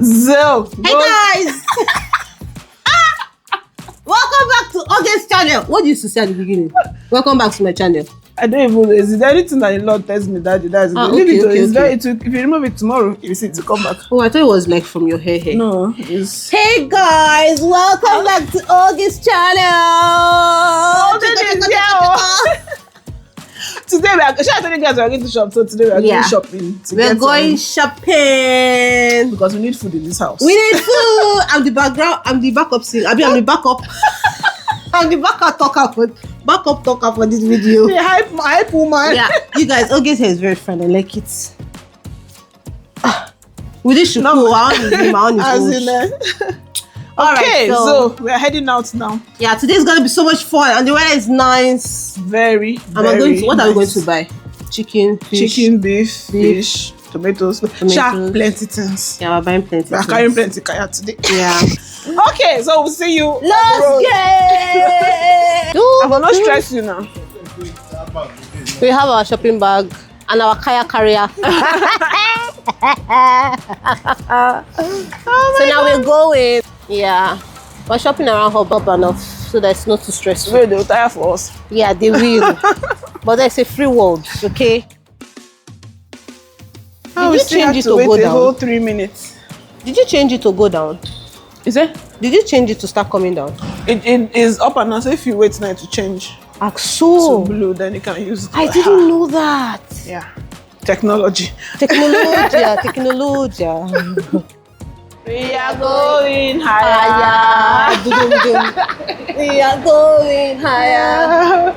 So, Hey guys! Welcome back to August channel. What did you say at the beginning? Welcome back to my channel. I don't even know. Is there anything that the Lord tells me that that's okay, if you remove it tomorrow, you see it to come back. Oh, I thought it was like from your hair. No, it's Hey guys, welcome back to August channel. Today we are. Should I tell you guys we are going to shop? So today we are going shopping. We're going shopping because we need food in this house. We need food. I'm the background. I'm the backup singer. I'm the backup. I'm the backup talker for this video. The hype woman. Yeah, you guys, August hair is very fun. I like it. With this should go on Okay, so we are heading out now. Yeah, today's gonna be so much fun, and the weather is nice. Very. What are we going to buy? Chicken, fish, beef, fish, tomatoes. Plenty things. Yeah, we're buying plenty. We are carrying plenty kaya today. Yeah. Okay, so we'll see you. Let's get. I will not stress you now. We have our shopping bag and our kaya carrier. So now we're going. Yeah, we're shopping around Hub enough so that it's not too stressful. Well, they'll tire for us. Yeah, they will. But there's a free world, okay? Did you change it to go down? Whole 3 minutes. Did you change it to go down? Is it? Did you change it to start coming down? It is up and down. So if you wait tonight to change so to blue, then you can use it. I didn't know that. Yeah. Technology. Technology. We are going higher. We are going higher.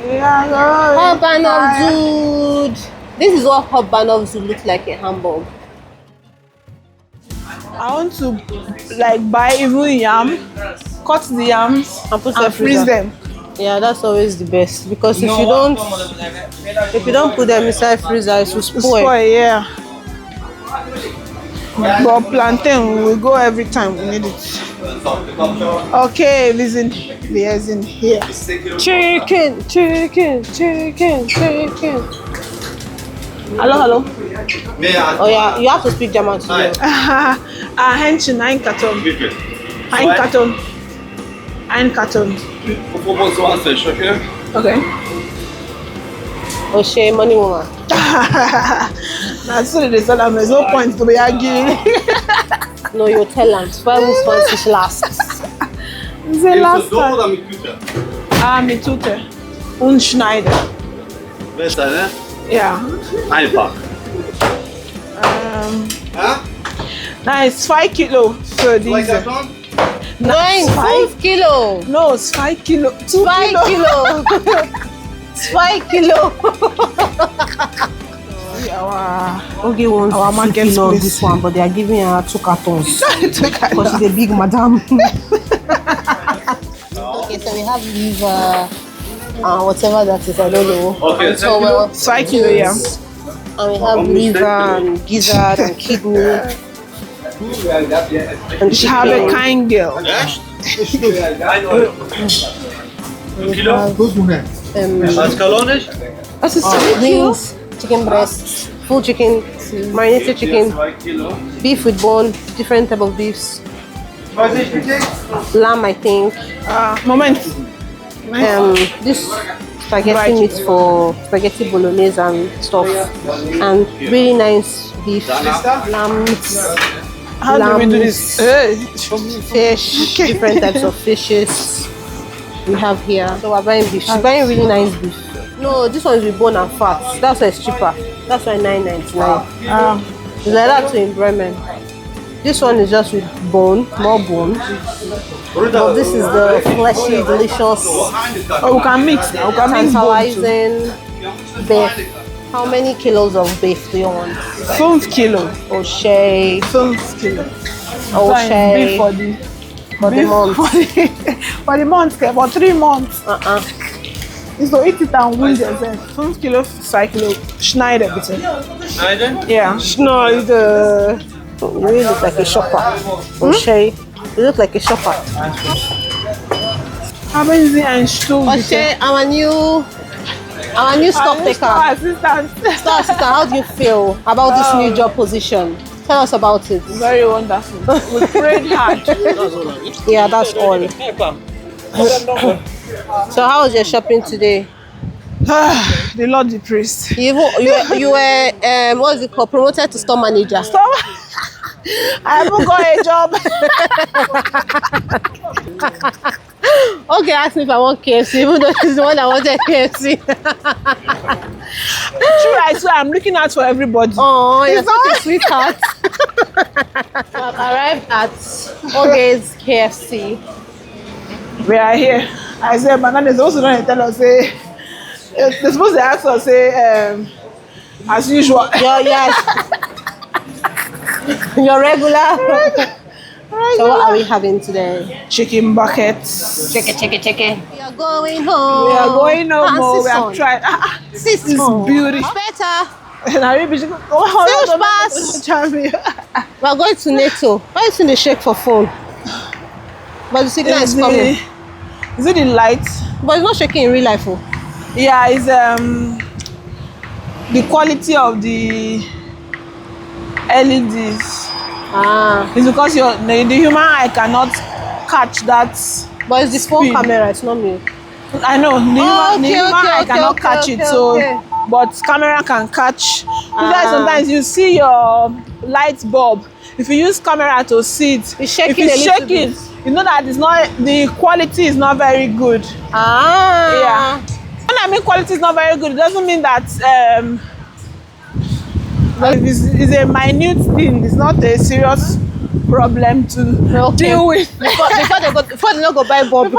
We are going Hub of Zood. This is what Hub of Zood looks like in Hamburg. I want to like buy even yam, cut the yams and freeze them. Yeah, that's always the best because if you don't put them inside freezer, it will spoil. Yeah. But plantain we will go every time we need it. Okay, listen here. Chicken. Hello. Oh yeah, you have to speak German today. Hähnchen, ein Karton. Ein Karton. Okay. Oh, shame, money woman. That's what they said. There's no point to be arguing. No, you tell them. Why was fish last? The last time. Mit Tute. Und Schneider. Besser, ne? Ja. Einfach. Nice, 5 kilo für diese. Nein, 5 kilo. No, it's 5 kilo. 2 kilo. 2 kilo. Okay, our man gets this one, but they are giving her 2 cartons because she's a big madam. Okay, so we have liver, whatever that is, I don't know. Okay, so 5 kilo, yeah. And we have liver and gizzard and kidney. And she have a kind girl. Kilo? Als kalorisch? That's a wings, chicken breasts, full chicken, marinated chicken, beef with bone, different type of beefs. Lamb, I think. Moment. This spaghetti meat for spaghetti bolognese and stuff, and really nice beef, lambs. How do we do this? Fish, different types of fishes we have here. So we're buying beef. She's buying really nice beef. No, this one is with bone and fat. That's why it's cheaper. That's why $9.99. It's like that too in Bremen. This one is just with bone, more bone. But this is the fleshy, delicious. Oh, we can mix now. We can mix tantalizing beef. How many kilos of beef do you want? 5 kilo. O'Shea. 5 kilo. O'Shea. For the month. For the month, for 3 months. So eat it and win yourself. 5 kilo, 5 kilo. Schneider, bitte. Schneider? Yeah. Schneider. You really look like a shopper. O'Shea. You look like a shopper. Haben Sie einen Stuhl? O'Shea, our new store taker. Store assistant. Store assistant, how do you feel about this new job position? Tell us about it. Very wonderful. We prayed hard. Yeah, that's all. So how was your shopping today? The Lord the priest. You were what's it called? Promoted to store manager. Stop. I haven't got a job. Okay, ask me if I want KFC, even though it's the one that wanted KFC. True, I swear I'm looking out for everybody. Oh, you're such a sweetheart. So I've arrived at Oge's KFC. We are here. I said, but now they're supposed to tell us, say, they're supposed to ask us, say, as usual. Yes. Your regular. So what are we having today? Chicken buckets. Chicken. We are going home. We are going home. We have tried. This is beauty. Better. We are going to NATO. Why is it the shake for phone? But the signal is coming. Is it the light? But it's not shaking in real life. Oh. Yeah, it's the quality of the LEDs. It's because the human eye cannot catch that. But it's the phone camera, it's not me. I know the human eye cannot catch it, but camera can catch. Because sometimes you see your light bulb. If you use camera to see it, it's shaking. If you shake it, you know that the quality is not very good. Yeah. When I mean quality is not very good, it doesn't mean that it's a minute thing. It's not a serious problem to deal with. Before they don't go buy bulb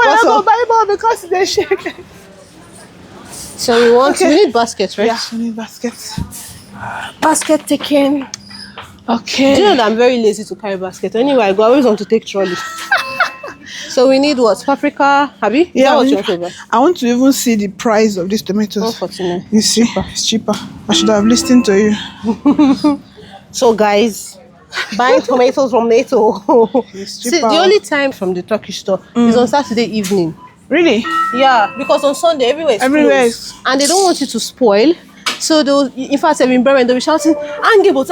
because they shake. So we need baskets, right? Yeah, we need baskets. Basket taken. Okay. Do you know that I'm very lazy to carry basket? Anyway, I always want to take trolley. So we need what? Paprika, Abby? Yeah, what you want to buy? I want to even see the price of these tomatoes. 149. You see, it's cheaper. I should have listened to you. So guys, buying tomatoes from NATO. See, the only time from the Turkish store is on Saturday evening. Really? Yeah, because on Sunday everywhere is closed. And they don't want it to spoil. So in fact, in Bremen, they'll be shouting, Angebot.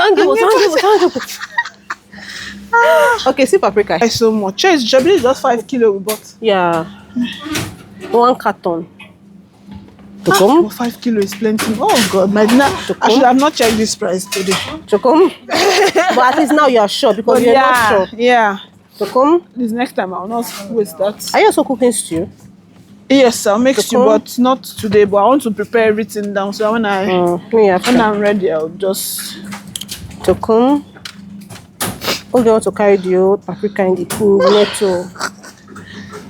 Okay, see paprika. Thank so much. It's just 5 kilo we bought. Yeah. 1 carton. 5 kilo is plenty. Oh God, my dinner. I should have not checked this price today. Chokom. But at least now you are sure because you're not sure. Yeah. Chokom. This next time I will not waste that. Are you also cooking stew? Yes, I'll make stew, but not today. But I want to prepare everything down. So when I'm ready, I'll just Chokom. Okay, want to carry the old paprika in the netto.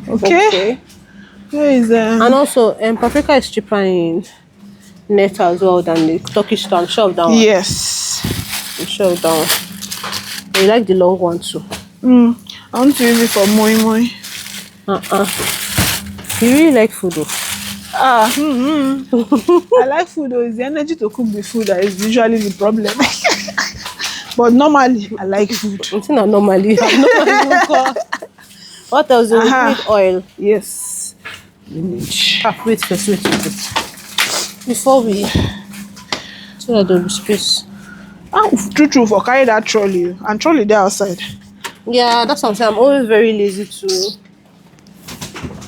Okay. Here is and also paprika is cheaper in netto as well than the Turkish store. I'm sure of that one. Yes. I'm sure of that one. I like the long one too. I want to use it for moi moi. You really like food though. I like food though. It's the energy to cook the food that is usually the problem. But normally, I like food. It's not normally. What else? You need oil. Yes. Wait first. Before we... So that there will be space. True, for carry that trolley. And trolley there outside. Yeah, that's what I'm saying. I'm always very lazy to...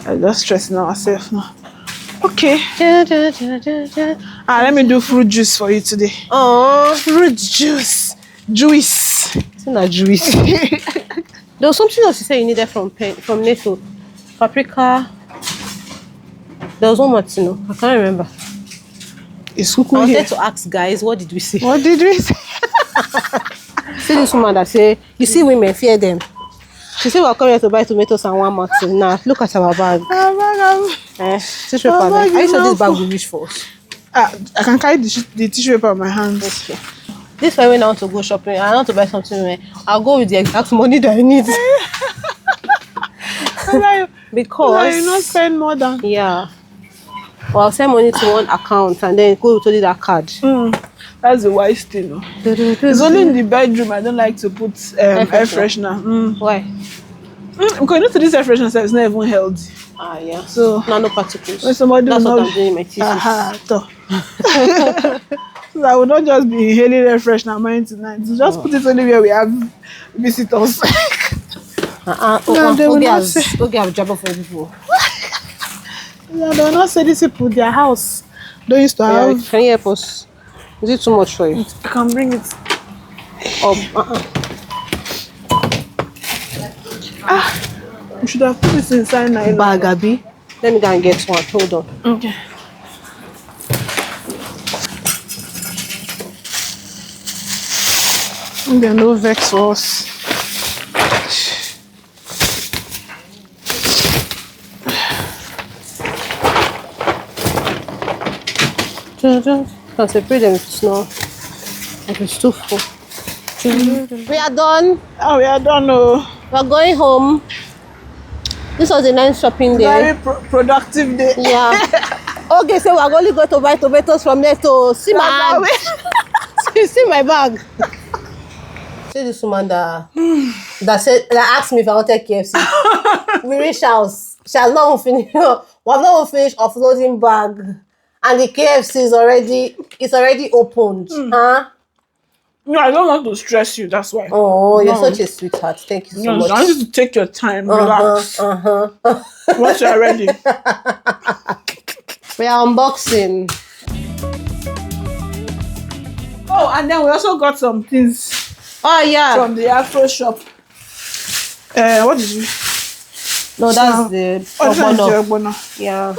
I'm just stressing ourselves now. Okay. Let me do fruit juice for you today. Oh, fruit juice. Juice. It's not juice. There was something else you said you needed from NATO. Paprika. There was one more thing, no? I can't remember. It's I wanted to ask guys, what did we say? What did we say? See this woman that say, you see women, fear them. She said we're coming here to buy tomatoes and 1 Martin. Now, look at our bag. Tissue paper. Are you sure this bag will reach for us? I can carry the tissue paper in my hands. Okay. This way when I want to go shopping, I want to buy something, I'll go with the exact money that I need. Because you not spend more than. Yeah. Or I'll send money to one account and then go to that card. That's the wise thing. No? It's only in the bedroom I don't like to put air freshener. Why? Because you know, to this air freshener it's not even healthy. Yeah. So no particles. When somebody that's what I'm doing in my thesis. So I will not just be inhaling air freshener mine tonight. So just put it anywhere we have visitors. No, they will not say. Okay, I've job for people. Yeah, they will not say these people, their house don't used to Yeah, have. can you help us? Is it too much for you? I can bring it. We should have put this inside nylon. Bag, Abi. Let me go and get one. Hold on. Okay. They no vex for us. Can separate them if it's not. If it's too full. We are done. Oh, we are done. Oh, We're going home. This was a nice shopping day. very productive day. Yeah. Okay, so we're only going to buy tomatoes from there to see my bag. See my bag. See this woman that asked me if I wanted KFC. We reached house. She has not finished. We have not finished offloading bag, and the KFC is already opened. Huh? No, I don't want to stress you. That's why. Oh, you're such a sweetheart. Thank you so much. I want you to take your time, relax. Once you're ready. We are unboxing. Oh, and then we also got some things Oh yeah. from the Afro shop. What did you? No, that's the Ogbono. Ogbono. Yeah.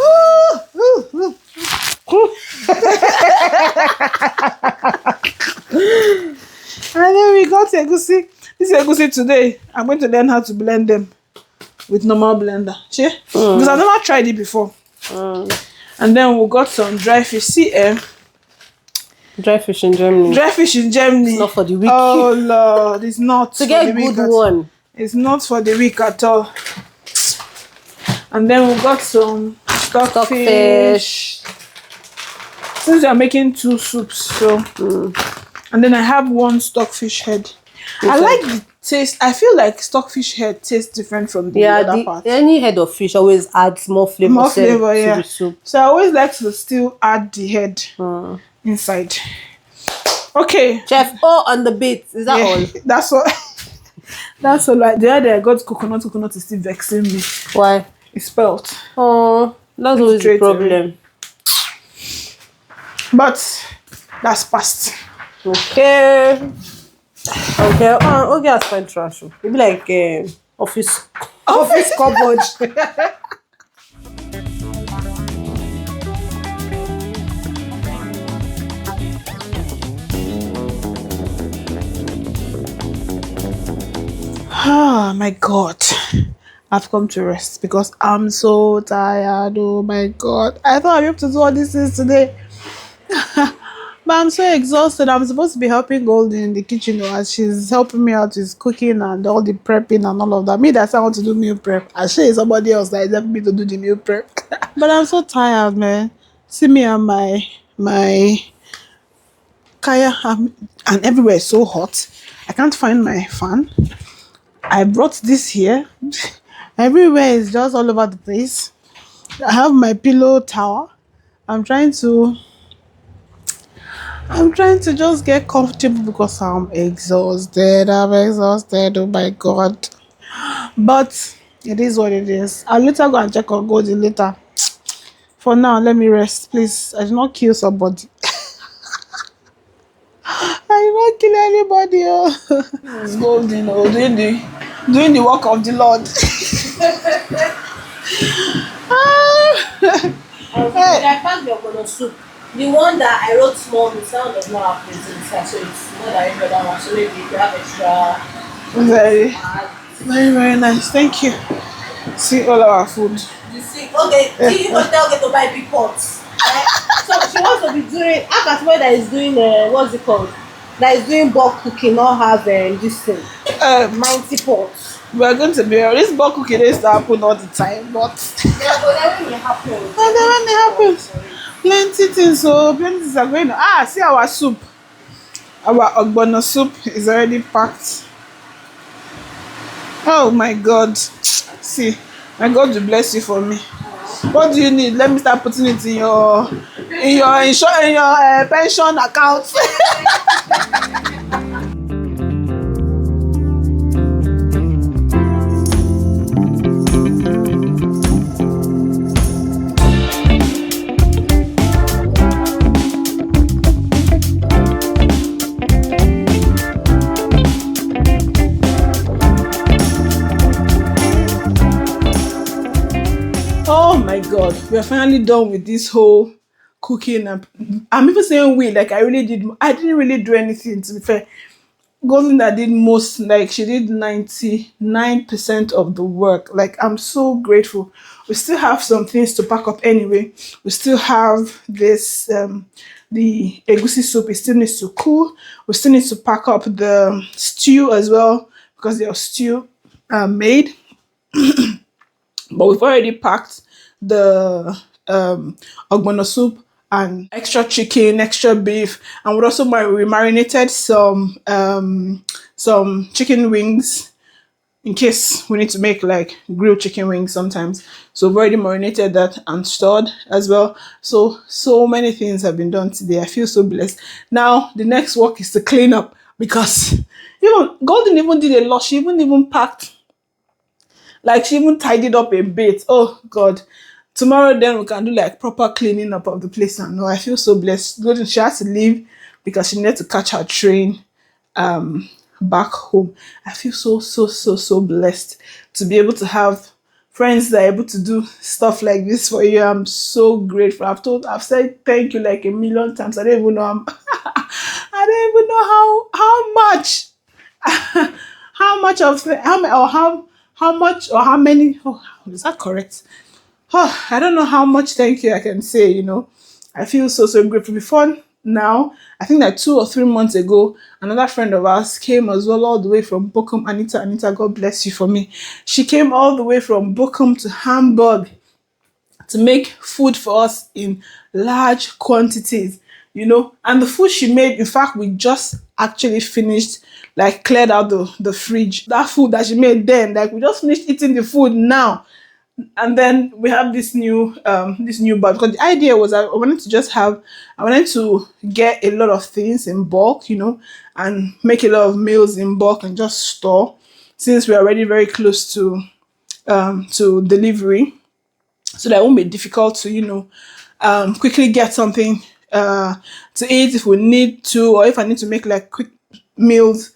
And then we got egusi. This egusi today, I'm going to learn how to blend them with normal blender. See? Because I've never tried it before. And then we got some dry fish. See, Dry fish in Germany. dry fish in Germany. It's not for the weak. Oh Lord, it's not To for get the weak good at- one. It's not for the weak at all. And then we got some stockfish. Since we are making 2 soups, so and then I have 1 stockfish head. I like the taste. I feel like stockfish head tastes different from the other part. Any head of fish always adds more flavor, More flavor, to yeah. the soup. So I always like to still add the head inside. Okay. Chef O on the beat. Is that all? That's all. That's all. Like the other day I got coconut. Coconut is still vexing me. Why? It's spelt. Oh, that's always the Straight problem. But that's past. Okay. Okay. Okay, I spent trash. Maybe like office cupboard. Ah, my God. I've come to rest because I'm so tired. Oh my God. I thought I'd be able to do all these things today. But I'm so exhausted. I'm supposed to be helping Golden in the kitchen as she's helping me out with cooking and all the prepping and all of that. Me, that's I want to do meal prep. I say somebody else that is helping me to do the meal prep. But I'm so tired, man. See me and my kaya and everywhere is so hot. I can't find my fan. I brought this here. Everywhere is just all over the place. I have my pillow tower. I'm trying to just get comfortable because I'm exhausted. Oh my God. But it is what it is. I'll later go and check on Goldie later. For now, let me rest, please. I did not kill somebody. I did not kill anybody. Oh. It's Golden, doing the work of the Lord. I packed the Ogbono soup. The one that I wrote small, the sound does not have plates inside, so it's not that every other one. So maybe you have extra. Very, very, very nice. Thank you. See all our food. You see, okay, see you hotel get to buy big pots. Right? So she wants to be doing, how can that is doing, what's it called? That is doing bulk cooking, not have this thing. 90 pots. We are going to be this bulk cooking is to happen all the time, but Yeah, but then when it happens. and then when it happens, plenty things are going on. See our soup. Our Ogbono soup is already packed. Oh my God. See, my God will bless you for me. What do you need? Let me start putting it in your pension account. Oh my god, we are finally done with this whole cooking. And I'm even saying we, like I didn't really do anything, to be fair. Golinda did most, like she did 99% of the work. Like I'm so grateful. We still have some things to pack up anyway. We still have this the egusi soup. It still needs to cool. We still need to pack up the stew as well because there's stew made. But we've already packed the ogbono soup and extra chicken, extra beef, and we also we marinated some chicken wings in case we need to make like grilled chicken wings sometimes. So we've already marinated that and stored as well. So many things have been done today. I feel so blessed. Now the next work is to clean up because even Golden even did a lot. She even packed, like she even tidied up a bit. Oh God. Tomorrow then we can do like proper cleaning up of the place. And no, I feel so blessed. She had to leave because she needed to catch her train back home. I feel so blessed to be able to have friends that are able to do stuff like this for you. I'm so grateful. I've said thank you like a million times. I don't even know I don't even know how much how much of how much or how many, oh, is that correct? Oh, I don't know how much thank you I can say, I feel so grateful. Before now, I think like 2 or 3 months ago, another friend of ours came as well all the way from Bochum. Anita, God bless you for me. She came all the way from Bochum to Hamburg to make food for us in large quantities, and the food she made, in fact, we just actually finished, like cleared out the fridge. That food that she made then, like we just finished eating the food now. And then we have this new batch, because the idea was I wanted to get a lot of things in bulk, and make a lot of meals in bulk and just store, since we're already very close to delivery, so that it won't be difficult to quickly get something to eat if we need to, or if I need to make like quick meals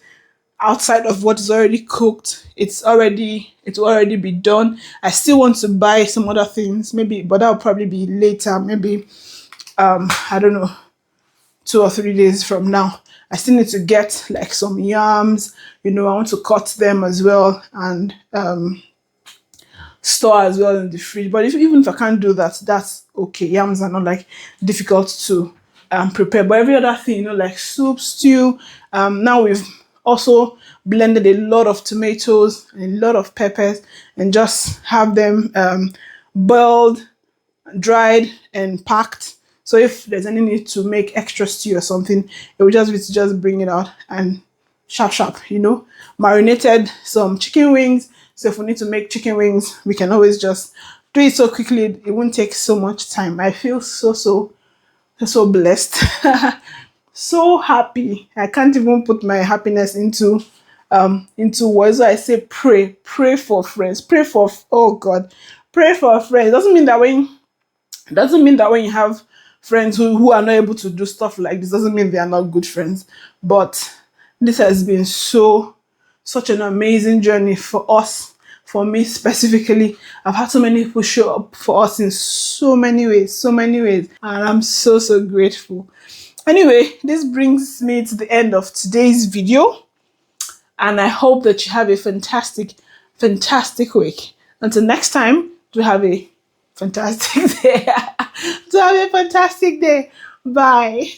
outside of what is already cooked. It will already be done. I still want to buy some other things, maybe, but that'll probably be later, maybe I don't know, 2 or 3 days from now. I still need to get like some yams, I want to cut them as well and store as well in the fridge. But even if I can't do that, that's okay. Yams are not like difficult to prepare. But every other thing, like soup, stew. Now we've also blended a lot of tomatoes and a lot of peppers and just have them boiled, dried, and packed. So if there's any need to make extra stew or something, it will just be to just bring it out and sharp, marinated some chicken wings. So if we need to make chicken wings, we can always just do it so quickly. It won't take so much time. I feel so blessed. So happy. I can't even put my happiness into words. So I say pray for friends. Oh God, pray for friends. Doesn't mean that when you have friends who are not able to do stuff like this, doesn't mean they are not good friends. But this has been such an amazing journey for us, for me specifically. I've had so many people show up for us in so many ways, and I'm so grateful. Anyway, this brings me to the end of today's video, and I hope that you have a fantastic week. Until next time, do have a fantastic day. Bye.